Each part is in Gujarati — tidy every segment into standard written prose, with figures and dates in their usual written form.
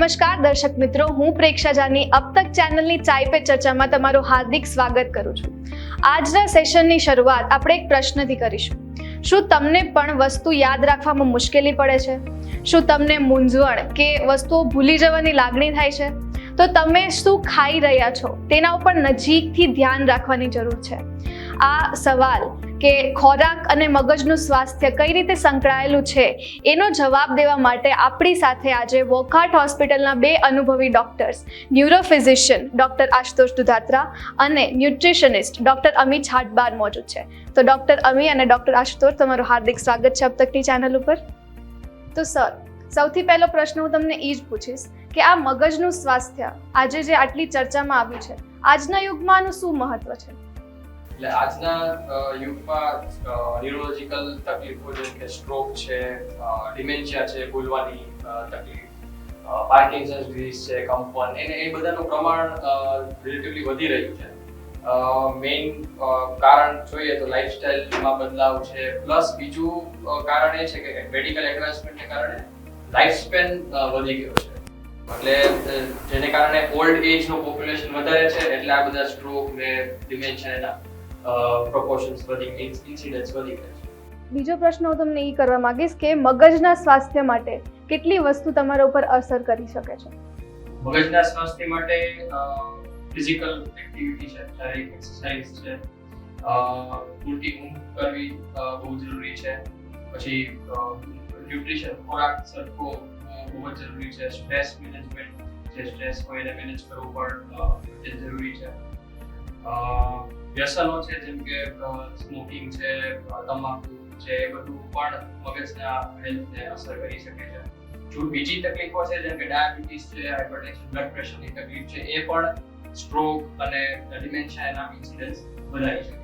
નમસ્કાર દર્શક મિત્રો, હું પ્રેક્ષા જાની અબ તક ચેનલની ચાય પે ચર્ચામાં તમારું હાર્દિક સ્વાગત કરું છું. આજના સેશનની શરૂઆત આપણે એક પ્રશ્નથી કરીશું. શું તમને પણ વસ્તુ યાદ રાખવામાં મુશ્કેલી પડે છે? શું તમને મૂંઝવણ કે વસ્તુઓ ભૂલી જવાની લાગણી થાય છે? તો તમે શું ખાઈ રહ્યા છો તેના ઉપર નજીકથી ધ્યાન રાખવાની જરૂર છે. આ સવાલ કે ખોરાક અને મગજનું સ્વાસ્થ્ય કઈ રીતે સંકળાયેલું છે એનો જવાબ દેવા માટે આપણી સાથે આજે વોકહાર્ટ હોસ્પિટલના બે અનુભવી ડોક્ટર્સ, ન્યુરોફિઝિશિયન ડોક્ટર આશુતોષ દુધાત્રા અને ન્યુટ્રિશનિસ્ટ ડોક્ટર અમી છાટબાર મોજૂદ છે. તો ડોક્ટર અમી અને ડોક્ટર આશુતોષ, તમારું હાર્દિક સ્વાગત છે અબ તકની ચેનલ ઉપર. તો સર, સૌથી પહેલો પ્રશ્ન હું તમને એ જ પૂછીશ કે આ મગજનું સ્વાસ્થ્ય આજે જે આટલી ચર્ચામાં આવ્યું છે, આજના યુગમાં આનું શું મહત્વ છે? એટલે આજના યુગમાં ન્યુરોલોજીકલ તકલીફો જેમ કે સ્ટ્રોક છે, ડિમેન્શિયા છે, ભૂલવાની તકલીફ, પાર્કિન્સન્સ ડિઝીઝ છે, કંપન, એ બધાનું પ્રમાણ રિલેટિવલી વધી રહ્યું છે. મેઇન કારણ જોઈએ તો લાઇફસ્ટાઇલમાં બદલાવ છે, પ્લસ બીજું કારણ એ છે કે મેડિકલ એડવાન્સમેન્ટને કારણે લાઈફ સ્પેન વધી ગયો છે. એટલે જેને કારણે ઓલ્ડ એજનું પોપ્યુલેશન વધારે છે, એટલે આ બધા સ્ટ્રોક ને ડિમેન્શિયાના પ્રોપોર્શન્સ વધી, ઇન્સિડન્સ વધી ગયા છે. બીજો પ્રશ્ન હું તમને એ કરવા માંગીશ કે મગજના સ્વાસ્થ્ય માટે કેટલી વસ્તુ તમારા ઉપર અસર કરી શકે છે? મગજના સ્વાસ્થ્ય માટે ફિઝિકલ એક્ટિવિટી છે, શારીરિક એક્સરસાઇઝ છે, પૂરતી ઊંઘ કરવી બહુ જરૂરી છે. પછી ન્યુટ્રિશન, ખોરાક સરખો બહુ જ જરૂરી છે. સ્ટ્રેસ મેનેજમેન્ટ, જે સ્ટ્રેસ હોય એને મેનેજ કરવું પણ જરૂરી છે. વ્યસનો છે જેમ કે સ્મોકિંગ છે, તમાકુ છે, એ બધું પણ મગજના હેલ્થને અસર કરી શકે છે. જો બીજી તકલીફો છે જેમ કે ડાયાબિટીસ છે, હાઇપરટેન્શન, બ્લડ પ્રેશરની તકલીફ છે, એ પણ સ્ટ્રોક અને ડિમેન્શિયાના ઇન્સિડન્સ વધારી શકે.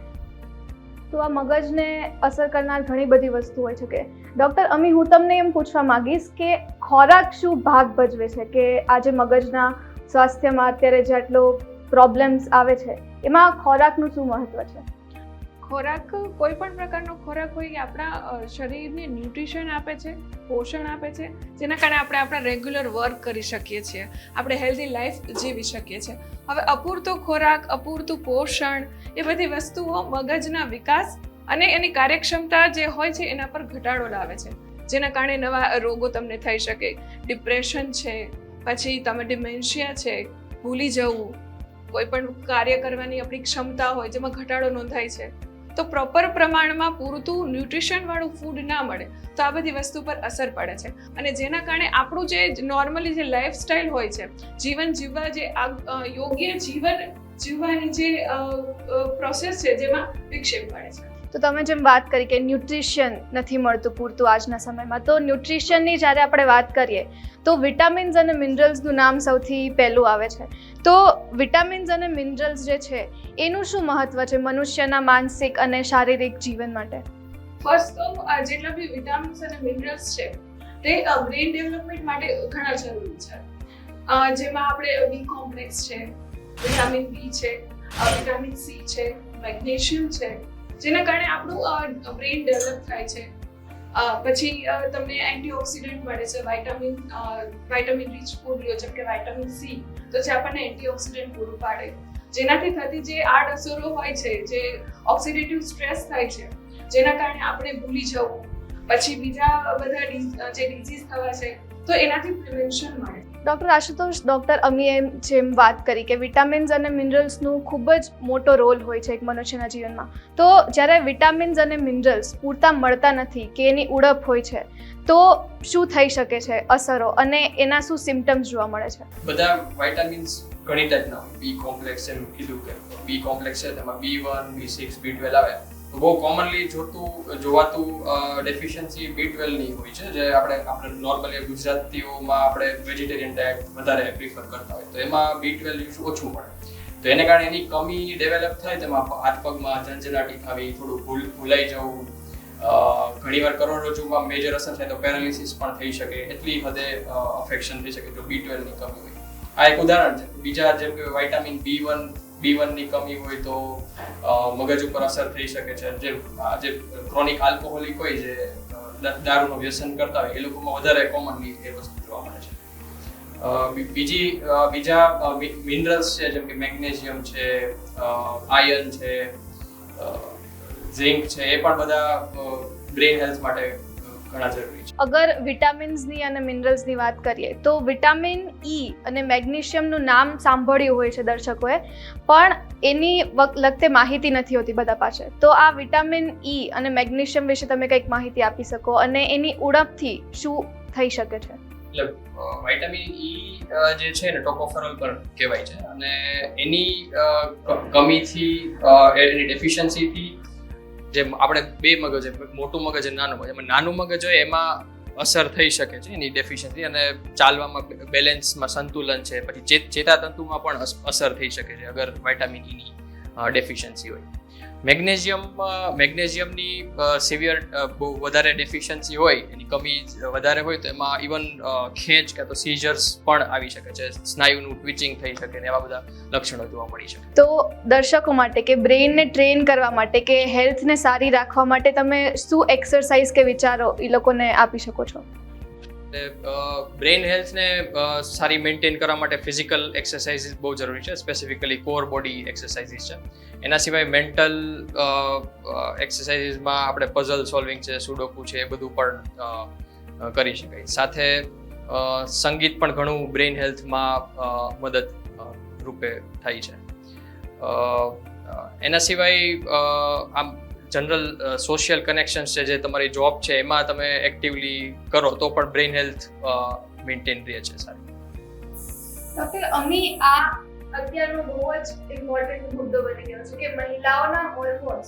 તો આ મગજને અસર કરનાર ઘણી બધી વસ્તુ હોય છે કે ડૉક્ટર અમી, હું તમને એમ પૂછવા માંગીશ કે ખોરાક શું ભાગ ભજવે છે કે આજે મગજના સ્વાસ્થ્યમાં અત્યારે જે આટલો પ્રોબ્લેમ્સ આવે છે એમાં ખોરાકનું શું મહત્વ છે? ખોરાક, કોઈ પણ પ્રકારનો ખોરાક હોય એ આપણા શરીરને ન્યુટ્રિશન આપે છે, પોષણ આપે છે, જેના કારણે આપણે આપણા રેગ્યુલર વર્ક કરી શકીએ છીએ, આપણે હેલ્ધી લાઈફ જીવી શકીએ છીએ. હવે અપૂરતો ખોરાક, અપૂરતું પોષણ, એ બધી વસ્તુઓ મગજના વિકાસ અને એની કાર્યક્ષમતા જે હોય છે એના પર ઘટાડો લાવે છે, જેના કારણે નવા રોગો તમને થઈ શકે. ડિપ્રેશન છે, પછી તમે ડિમેન્શિયા છે, ભૂલી જવું, કોઈ પણ કાર્ય કરવાની આપણી ક્ષમતા હોય જેમાં ઘટાડો નોંધાય છે. તો પ્રોપર પ્રમાણમાં પૂરતું ન્યુટ્રિશન વાળું ફૂડ ના મળે તો આ બધી વસ્તુ પર અસર પડે છે, અને જેના કારણે આપણું જે નોર્મલી જે લાઈફસ્ટાઈલ હોય છે, જીવન જીવવા, જે યોગ્ય જીવન જીવવાની જે પ્રોસેસ છે, જેમાં વિક્ષેપ પડે છે. તો તમે જેમ વાત કરી કે ન્યુટ્રિશન નથી મળતું પૂરતું આજના સમયમાં, તો ન્યુટ્રિશનની જ્યારે આપણે વાત કરીએ તો વિટામિન્સ અને મિનરલ્સનું નામ સૌથી પહેલું આવે છે. તો વિટામિન્સ અને મિનરલ્સ જે છે એનું શું મહત્વ છે મનુષ્યના માનસિક અને શારીરિક જીવન માટે? ફર્સ્ટ તો જેટલા બી વિટામિન્સ અને મિનરલ્સ છે તે બ્રેન ડેવલપમેન્ટ માટે ઘણા જરૂરી છે. જેમાં આપણે બી કોમ્પ્લેક્સ છે, વિટામિન બી છે, વિટામિન સી છે, મેગ્નેશિયમ છે, જેના કારણે આપણું બ્રેન ડેવલપ થાય છે. પછી તમને એન્ટીઓક્સિડન્ટ મળે છે, વાઇટામિન રીચ ફૂડ લ્યો જેમ કે વિટામિન સી, તો જે આપણને એન્ટીઓક્સિડન્ટ પૂરું પાડે, જેનાથી થતી જે આડઅસરો હોય છે, જે ઓક્સિડેટિવ સ્ટ્રેસ થાય છે, જેના કારણે આપણે ભૂલી જવું, પછી બીજા બધા જે ડિઝીઝ થવા છે, તો એનાથી પ્રિવેન્શન મળે. ડૉક્ટર આશુતોષ, ડૉક્ટર અમીએ જેમ વાત કરી કે વિટામિન્સ અને મિનરલ્સનું ખૂબ જ મોટો રોલ હોય છે એક મનુષ્યના જીવનમાં, તો જ્યારે વિટામિન્સ અને મિનરલ્સ પૂરતા મળતા નથી કે એની ઉણપ હોય છે તો શું થઈ શકે છે અસરો, અને એના શું સિમ્ટમ્સ જોવા મળે છે? બધા વિટામિન્સ ઘણી ટાઈપના હોય. બી કોમ્પ્લેક્સ એમ કીધું કે બી કોમ્પ્લેક્સ છે, તેમાં B1, B6, B12 આવે. તો બહુ કોમનલી જોવાતું ડેફિશિયન્સી B12 ની હોય છે, જે આપણે નોર્મલી ગુજરાતીઓમાં આપણે વેજીટેરિયન ડાયટ વધારે પ્રિફર કરતા હોય, તો એમાં B12 ઓછું મળે. તો એને કારણે એની કમી ડેવલપ થાય, તેમાં હાથ પગમાં ઝંઝનાટી થવી, થોડું ભૂલાઈ જવું, ઘણીવાર કરોડરજ્જુમાં મેજર અસર થાય તો પેરાલિસિસ પણ થઈ શકે, એટલી હદે અફેક્શન થઈ શકે જો B12 ની કમી હોય. આ એક ઉદાહરણ છે. બીજા જેમ કે વિટામિન B1 ની કમી હોય તો મગજ ઉપર અસર થઈ શકે છે. જે ક્રોનિક આલ્કોહોલિક હોય, જે દારૂનું વ્યસન કરતા હોય, એ લોકોમાં વધારે કોમનલી એ વસ્તુ જોવા મળે છે. બીજા મિનરલ્સ છે, જેમ કે મેગ્નેશિયમ છે, આયર્ન છે, ઝિંક છે, એ પણ બધા બ્રેઇન હેલ્થ માટે ઘણા જરૂરી છે. અગર વિટામિન્સની અને મિનરલ્સની વાત કરીએ તો વિટામિન ઈ અને મેગ્નેશિયમનું નામ સાંભળ્યું હોય છે દર્શકોએ, પણ એની લગતે માહિતી નથી હોતી બધા પાસે. તો આ વિટામિન ઈ અને મેગ્નેશિયમ વિશે તમે કંઈક માહિતી આપી શકો અને એની ઉણપથી શું થઈ શકે છે? એટલે વિટામિન ઈ જે છે ને ટોકોફેરોલ પણ કહેવાય છે, અને એની કમીથી એની ડેફિશિયન્સીથી જે આપણે બે મગજ, મોટું મગજ અને નાનું મગજ, એમાં નાનું મગજ હોય એમાં અસર થઈ શકે છે એની ડેફિશિયન્સી, અને ચાલવામાં બેલેન્સમાં સંતુલન છે, પછી ચેતાતંતુમાં પણ અસર થઈ શકે છે અગર વિટામિન ઈની ડેફિશિયન્સી હોય. મેગ્નેશિયમની સિવિયર બહુ વધારે ડેફિશિયન્સી હોય, એની કમી વધારે હોય તો એમાં ઇવન ખેંચ કે તો સીઝર્સ પણ આવી શકે છે, સ્નાયુનું ટ્વિચિંગ થઈ શકે ને એવા બધા લક્ષણો જોવા મળી શકે. તો દર્શકો માટે કે બ્રેઇનને ટ્રેન કરવા માટે કે હેલ્થને સારી રાખવા માટે તમે શું એક્સરસાઇઝ કે વિચારો એ લોકોને આપી શકો છો? બ્રેઇન હેલ્થને સારી મેન્ટેન કરવા માટે ફિઝિકલ એક્સરસાઇઝીસ બહુ જરૂરી છે, સ્પેસિફિકલી કોર બોડી એક્સરસાઇઝીસ છે. એના સિવાય મેન્ટલ એક્સરસાઇઝીસમાં આપણે પઝલ સોલ્વિંગ છે, સુડોકુ છે, એ બધું પણ કરી શકાય. સાથે સંગીત પણ ઘણું બ્રેઇન હેલ્થમાં મદદ રૂપે થાય છે. એના સિવાય આમ જનરલ સોશિયલ કનેક્શન્સ છે, જે તમારી જોબ છે એમાં તમે એક્ટિવલી કરો તો પણ બ્રેઇન હેલ્થ મેન્ટેન રહે છે સારી. ડોક્ટર, અમી આ અત્યારનો બહુ જ ઇમ્પોર્ટન્ટ મુદ્દો બની ગયો છે કે મહિલાઓના હોર્મોન્સ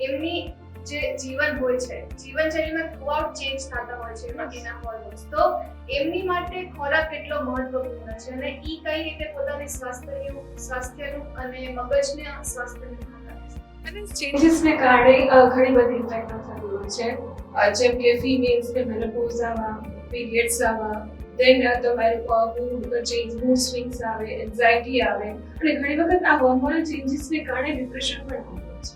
એમની જે જીવન હોય છે, જીવનશૈલીમાં થ્રુઆઉટ ચેન્જ થતા હોય છે એના હોર્મોન્સ. તો એમની માટે ખોરાક કેટલો મહત્વપૂર્ણ છે અને ઈ કઈ રીતે પોતાની સ્વાસ્થ્યનું અને મગજના સ્વાસ્થ્યનું અને ચેન્જીસને કારણે ઘણી બધી ઇફેક્ટ થતી હોય છે, જેમ કે ફિમેલ્સને મેનોપોઝ આવવા, પીરિયડ્સ આવવા, દેન તમારું મૂડ સ્વિંગ્સ આવે, એન્ઝાઇટી આવે, અને ઘણી વખત આ હોર્મોનલ ચેન્જીસને કારણે ડિપ્રેશન પણ થતું હોય છે.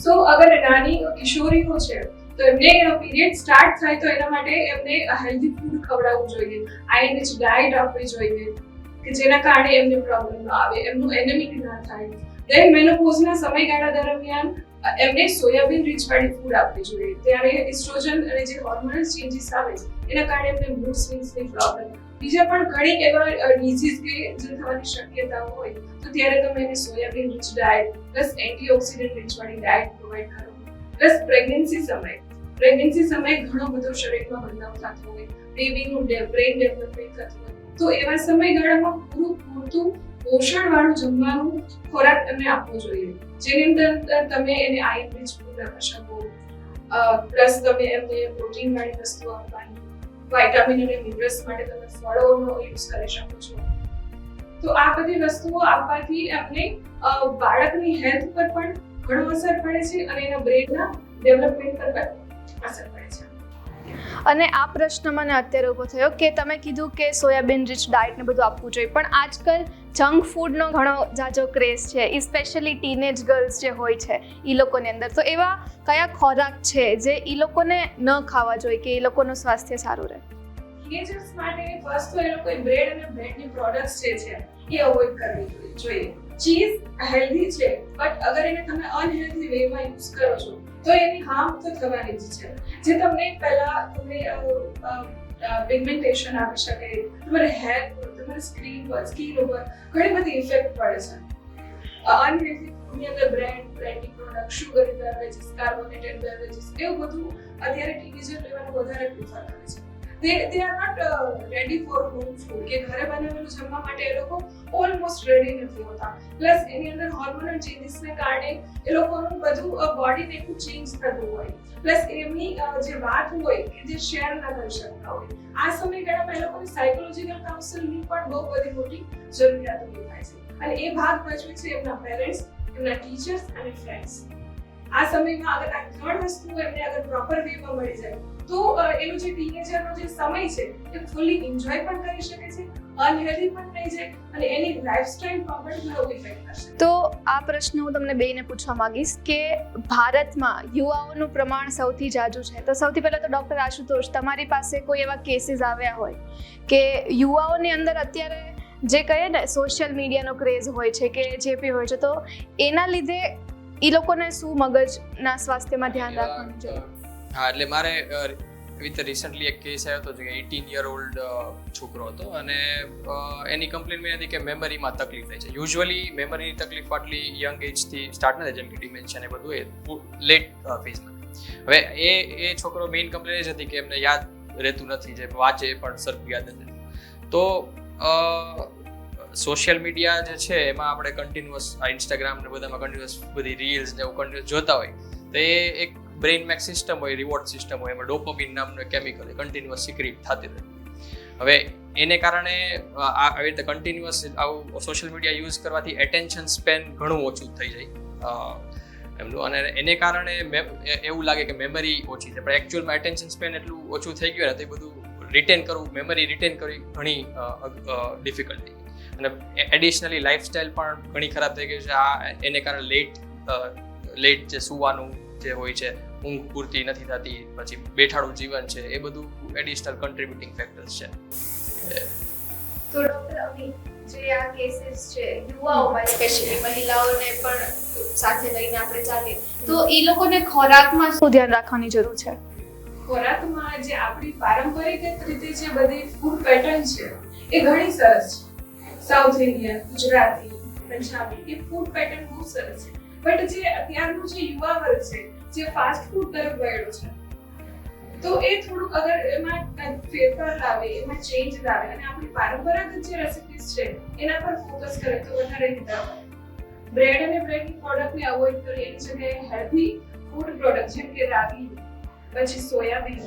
સો અગર નાની કિશોરીઓ છે તો એમને પીરિયડ સ્ટાર્ટ થાય તો એના માટે એમને હેલ્ધી ફૂડ ખવડાવવું જોઈએ, આયર્ન રિચ ડાયટ આપવી જોઈએ કે જેના કારણે એમને પ્રોબ્લેમ ન આવે, એમનું એનેમિક ના થાય. દેન મેનોપોઝના સમયગાળા દરમિયાન એમને સોયાબીન રીચ વાળી ફૂડ આપવી જોઈએ. ત્યારે ઇસ્ટ્રોજન અને જે હોર્મોનલ ચેન્જીસ આવે છે એના કારણે એમને મૂડ સ્વિંગ્સની પ્રોબ્લેમ, બીજા પણ ઘણી એવા ડિઝીઝ કે જે થવાની શક્યતાઓ હોય તો ત્યારે તમે એને soybean rich diet plus antioxidant rich વાળી ડાયટ પ્રોવાઈડ કરો. પ્લસ પ્રેગ્નન્સી સમયે ઘણો બધો શરીરમાં બદલાવ થતો હોય, બેબીનું બ્રેઇન ડેવલપમેન્ટ થતું હોય, તો એવા સમયગાળામાં પૂરતું પોષણવાળું જમવાનું ખોરાક એમને આપવો જોઈએ, જેની અંદર તમે એને આયર્ન રીચ ફૂડ આપી શકો, પ્લસ તમે એમને પ્રોટીન વાળી વસ્તુઓ આપવાની, વિટામિન અને મિનરલ્સ માટે તમે ફળોનો યુઝ કરી શકો છો. તો આ બધી વસ્તુઓ આપવાથી એમને બાળકની હેલ્થ પર પણ ઘણો અસર પડે છે અને એના બ્રેઇનના ડેવલપમેન્ટ પર પણ અસર પડે છે. અને આ પ્રશ્ન મને અત્યારે ઊભો થયો કે તમે કીધું કે સોયાબીન રીચ ડાયટ ને બધું આપવું જોઈએ, પણ આજકાલ જંક ફૂડનો ઘણો જાજો ક્રેઝ છે, સ્પેશિયલી ટીનેજ ગર્લ્સ જે હોય છે એ લોકોની અંદર. તો એવા કયા ખોરાક છે જે એ લોકોને ન ખાવા જોઈએ કે એ લોકોનું સ્વાસ્થ્ય સારું રહે? ટીનેજર્સ માટે ફર્સ્ટ તો એ લોકોએ બ્રેડ અને બ્રેડની પ્રોડક્ટ્સ જે છે એ અવોઇડ કરવી જોઈએ. ચીઝ હેલ્ધી છે, બટ અગર એને તમે અનહેલ્ધી વેમાં યુઝ કરો છો તો એની હાર્મ તો થવાની જ છે, જે તમને પહેલા પિગમેન્ટેશન આપી શકે, તમારા હેર પર, તમારા સ્કિન ઉપર ઘણી બધી ઇફેક્ટ પડે છે. અનહેલ્ધી ફૂડની અંદર બ્રેડની product, sugar beverages, carbonated beverages, એવું બધું અત્યારે ટીનેજર લેવાનું વધારે પ્રિફર કરે છે. they are not ready for home food, કે ઘરે બનાવેલું જમવા માટે એ લોકો ઓલમોસ્ટ રેડી નથી હોતા. પ્લસ એની અંદર હોર્મોનલ ચેન્જીસને કારણે એ લોકોનું બધું બોડીને એટલું ચેન્જ થતું હોય, પ્લસ એમની જે વાત હોય કે જે શેર ના કરી શકતા હોય. આ સમયગાળામાં એ લોકોની સાયકોલોજીકલ કાઉન્સેલિંગની પણ બહુ બધી મોટી જરૂરિયાત ઊભી થાય છે, અને એ ભાગ ભજવે છે એમના પેરેન્ટ્સ, એમના ટીચર્સ અને ફ્રેન્ડ્સ. આ સમયમાં અગર આ 3 વસ્તુઓ એમને અગર પ્રોપર વેમાં મળી જાય તો એનો જે ટીનેજરનો જે સમય છે એ ફૂલી એન્જોય પણ કરી શકે છે, અનહેલ્ધી પણ થઈ જાય અને એની લાઈફસ્ટાઈલ પર પણ ઘણો ઇફેક્ટ થશે. તો આ પ્રશ્ન હું તમને બેને પૂછવા માંગીશ કે ભારતમાં યુવાઓનું પ્રમાણ સૌથી જાજુ છે, તો સૌથી પહેલા તો ડૉક્ટર આશુતોષ, તમારી પાસે કોઈ એવા કેસીસ આવ્યા હોય કે યુવાઓની અંદર અત્યારે જે કહીએ ને સોશિયલ મીડિયાનો ક્રેઝ હોય છે કે જે બી હોય છે, તો એના લીધે એ લોકોને શું મગજના સ્વાસ્થ્યમાં ધ્યાન રાખવાનું છે? હા, એટલે મારે રીતે રિસન્ટલી એક કેસ આવ્યો હતો જે 18-year-old છોકરો હતો અને એની કમ્પ્લેન મેં હતી કે મેમરીમાં તકલીફ થાય છે. યુઝ્યુઅલી મેમરીની તકલીફ આટલી યંગ એજથી સ્ટાર્ટ ન થાય, જેમ કે ડિમેન્શિયા ને બધું એ લેટ ફેઝમાં. હવે એ છોકરો મેઇન કમ્પ્લેન એ જ હતી કે એમને યાદ રહેતું નથી, જે વાંચે પણ સરખું યાદ નથી. તો સોશિયલ મીડિયા જે છે એમાં આપણે કન્ટિન્યુઅસ ઇન્સ્ટાગ્રામ ને બધામાં કન્ટિન્યુઅસ બધી રીલ્સ ને એવું કન્ટિન્યુઅસ જોતા હોય તો એ એક બ્રેઇન મેક સિસ્ટમ હોય, રિવોર્ડ સિસ્ટમ હોય, એમાં ડોપામિન નામનું કેમિકલ કન્ટિન્યુઅસ સિક્રેટ થતી રહે. હવે એને કારણે આવી રીતે કન્ટિન્યુઅસ આવું સોશિયલ મીડિયા યુઝ કરવાથી એટેન્શન સ્પેન ઘણું ઓછું થઈ જાય એમનું, અને એને કારણે એવું લાગે કે મેમરી ઓછી છે, પણ એકચ્યુઅલમાં એટેન્શન સ્પેન એટલું ઓછું થઈ ગયું ને તો એ બધું રિટેન કરવું, મેમરી રિટેન કરવી ઘણી ડિફિકલ્ટ થઈ ગઈ. અને એડિશનલી લાઈફસ્ટાઈલ પણ ઘણી ખરાબ થઈ ગઈ છે. આ એને કારણે લેટ જે સુવાનું જે હોય છે, ઊંઘ પૂરતી નથી થતી, પછી બેઠાડું જીવન છે, એ બધું એડિશનલ કન્ટ્રીબ્યુટિંગ ફેક્ટર્સ છે. તો ડૉક્ટર અમી, જે આ કેસીસ છે યુવાઓમાં સ્પેશિયલી મહિલાઓને પણ સાથે લઈને આપણે ચાલીએ તો એ લોકોને ખોરાકમાં શું ધ્યાન રાખવાની જરૂર છે? ખોરાકમાં જે આપણી પારંપરિક રીતે જે બધી ફૂડ પેટર્ન છે એ ઘણી સરસ છે. સાઉથ ઇન્ડિયન, ગુજરાતી, પંજાબી એ ફૂડ પેટર્ન બહુ સરસ છે. બટ જે અત્યારનું જે યુવા વર્ગ છે જે ફાસ્ટ ફૂડ તરફ વળ્યો છે, તો એ થોડુંક અગર એમાં ફેરફાર લાવે, એમાં ચેન્જ લાવે અને આપણી પારંપરાગત જે રેસિપીઝ છે એના પર ફોકસ કરે તો વધારે હિતાવહ. બ્રેડ અને બ્રેડની પ્રોડક્ટને અવોઇડ કરી એની જગ્યાએ હેલ્ધી ફૂડ પ્રોડક્ટ જેમ કે રાગી, પછી સોયાબીન,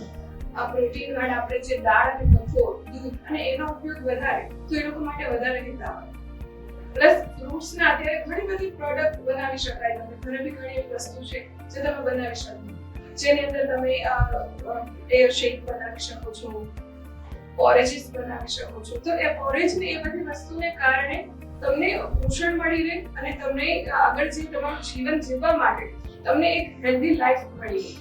આ પ્રોટીન વાળા આપણે જે દાળ અને કઠોળ, દૂધ અને એનો ઉપયોગ વધારે તો એ લોકો માટે વધારે હિતાવહ. પ્લસ ફ્રૂટ્સના અત્યારે ઘણી બધી પ્રોડક્ટ બનાવી શકાય. તમે ઘરે બી ઘણી એવી વસ્તુ છે જે તમે બનાવી શકો, જેની અંદર તમે એર શેક બનાવી શકો છો, પોરેજીસ બનાવી શકો છો. તો એ પોરેજ ને એ બધી વસ્તુને કારણે તમને પોષણ મળી રહે અને તમને આગળ જે તમારું જીવન જીવવા માટે તમને એક હેલ્ધી લાઈફ મળી રહે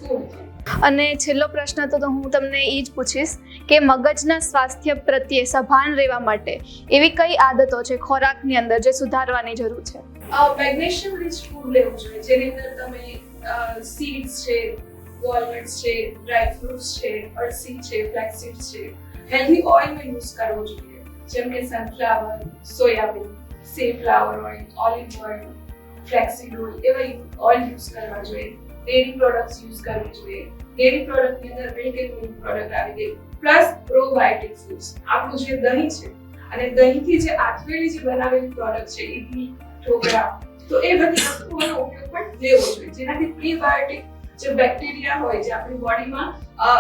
ફૂડ. અને છેલ્લો પ્રશ્ન તો હું તમને એ જ પૂછીશ કે મગજના સ્વાસ્થ્ય પ્રત્યે સભાન રહેવા માટે એવી કઈ આદતો છે ખોરાકની અંદર જે સુધારવાની જરૂર છે? મેગ્નેશિયમ રીચ ફૂડ લેવું જોઈએ, જેની અંદર તમે સીડ્સ છે, વોલનટ્સ છે, ડ્રાય ફ્રૂટ્સ છે, અળસી છે, ફ્લેક્સ સીડ્સ છે. હેલ્ધી ઓઇલનો યુઝ કરવો જોઈએ, જેમ કે sunflower, soybean, safflower oil, olive oil, flaxseed oil, એવા ઓઇલ યુઝ કરવા જોઈએ. ડેરી પ્રોડક્ટ્સ યુઝ કરવી જોઈએ. ડેરી પ્રોડક્ટની અંદર મિલ્ક એન્ડ મિલ્ક પ્રોડક્ટ આવી ગઈ, પ્લસ પ્રોબાયોટિક ફૂડ્સ. આપણું જે દહીં છે અને દહીંથી જે આથવેલી જે બનાવેલી પ્રોડક્ટ છે, ઈડલી, ઢોકળા, તો એ બધી વસ્તુઓનો ઉપયોગ પણ લેવો જોઈએ, જેનાથી પ્રીબાયોટિક જે બેક્ટેરિયા હોય, જે આપણી બોડીમાં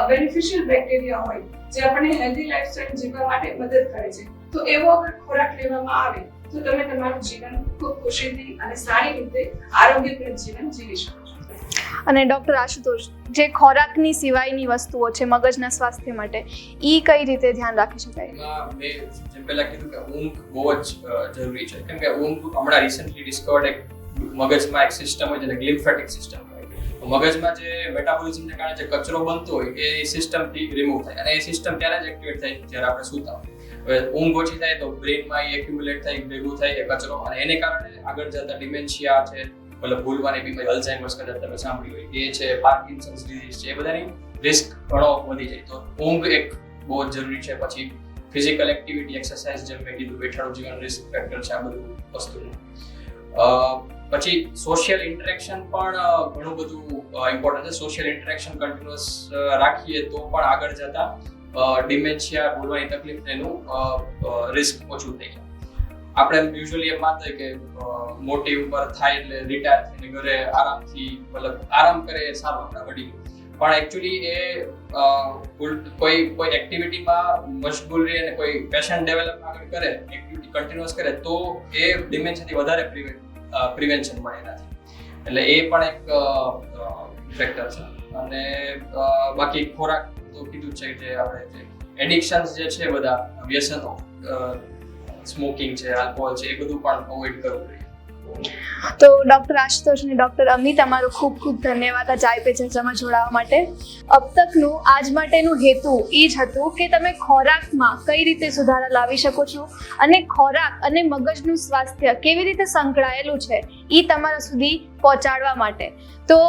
બેનિફિશિયલ બેક્ટેરિયા હોય, જે આપણને હેલ્ધી લાઈફસ્ટાઈલ જીવવા માટે મદદ કરે છે. તો એવો અગર ખોરાક લેવામાં આવે તો તમે તમારું જીવન ખૂબ ખુશીથી અને સારી રીતે આરોગ્યપ્રદ જીવન જીવી શકો છો. અને ડૉક્ટર આશુતોષ, જે ખોરાકની સિવાયની વસ્તુઓ છે મગજના સ્વાસ્થ્ય માટે, એ કઈ રીતે ધ્યાન રાખી શકાય? મેં જેમ પહેલા કીધું કે ઊંઘ બહુ જ જરૂરી છે, કેમ કે ઊંઘ હમણાં રિસન્ટલી ડિસ્કવર્ડ એક મગજમાં એક સિસ્ટમ હોય જેને ગ્લિમ્ફેટિક સિસ્ટમ હોય. મગજમાં જે મેટાબોલિઝમને કારણે જે કચરો બનતો હોય એ સિસ્ટમથી રિમૂવ થાય અને એ સિસ્ટમ ત્યારે જ એક્ટિવેટ થાય જ્યારે આપણે સૂતા હોય. હવે ઊંઘ ઓછી થાય તો બ્રેઇનમાં એ એક્યુમ્યુલેટ થાય, ભેગું થાય એ કચરો, અને એને કારણે આગળ જતા ડિમેન્શિયા છે, મતલબ ભૂલવાની બીમારી, અલ્ઝાઇમર્સ કદાચ તમે સાંભળ્યું હોય, એ છે, પાર્કિન્સન્સ ડિઝીઝ છે, એ બધાની રિસ્ક ઘણો વધી જાય. તો ઊંઘ એક બહુ જ જરૂરી છે. પછી ફિઝિકલ એક્ટિવિટી, એક્સરસાઇઝ, જેમ મેં કીધું, બેઠાડું જીવન રિસ્ક ફેક્ટર છે આ બધું વસ્તુનું. પછી સોશિયલ ઇન્ટરેક્શન પણ ઘણું બધું ઇમ્પોર્ટન્ટ છે. સોશિયલ ઇન્ટરેક્શન કન્ટિન્યુઅસ રાખીએ તો પણ આગળ જતા ડિમેન્શિયા, ભૂલવાની તકલીફ એનું રિસ્ક ઓછું થઈ જાય. આપણે યુઝ્યુઅલી એમ માનતા કે મોટી ઉંમર થાય એટલે રિટાયર થઈને ઘરે આરામથી, મતલબ આરામ કરે એ સારું આપણા વડીલો, પણ એકચ્યુઅલી એ કોઈ એક્ટિવિટીમાં મશગુલ રહે અને કોઈ પેશન ડેવલપ આગળ કરે, એક્ટિવિટી કન્ટિન્યુઅસ કરે તો એ ડિમેન્શિયાથી વધારે પ્રિવેન્શન મળે એનાથી. એટલે એ પણ એક ફેક્ટર છે. અને બાકી ખોરાક તો કીધું છે જે આપણે જે એડિક્શન્સ જે છે બધા વ્યસનો, સ્મોકિંગ છે, આલ્કોહોલ છે, એ બધું પણ અવોઇડ કરવું જોઈએ. તો ડૉક્ટર આશુતોષ અને ડૉક્ટર અમિત, તમારો ખૂબ ખૂબ ધન્યવાદ આ ચાય પે ચર્ચામાં જોડાવા માટે. અબ તકનું આજ માટેનું હેતુ એ જ હતું કે તમે ખોરાકમાં કઈ રીતે સુધારા લાવી શકો છો અને ખોરાક અને મગજનું સ્વાસ્થ્ય કેવી રીતે સંકળાયેલું છે એ તમારા સુધી પહોંચાડવા માટે. તો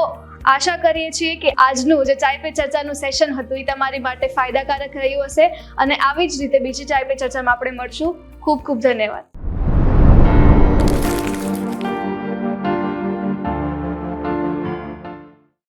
આશા કરીએ છીએ કે આજનું જે ચાય પે ચર્ચાનું સેશન હતું એ તમારી માટે ફાયદાકારક રહ્યું હશે અને આવી જ રીતે બીજી ચાય પે ચર્ચામાં આપણે મળશું. ખૂબ ખૂબ ધન્યવાદ.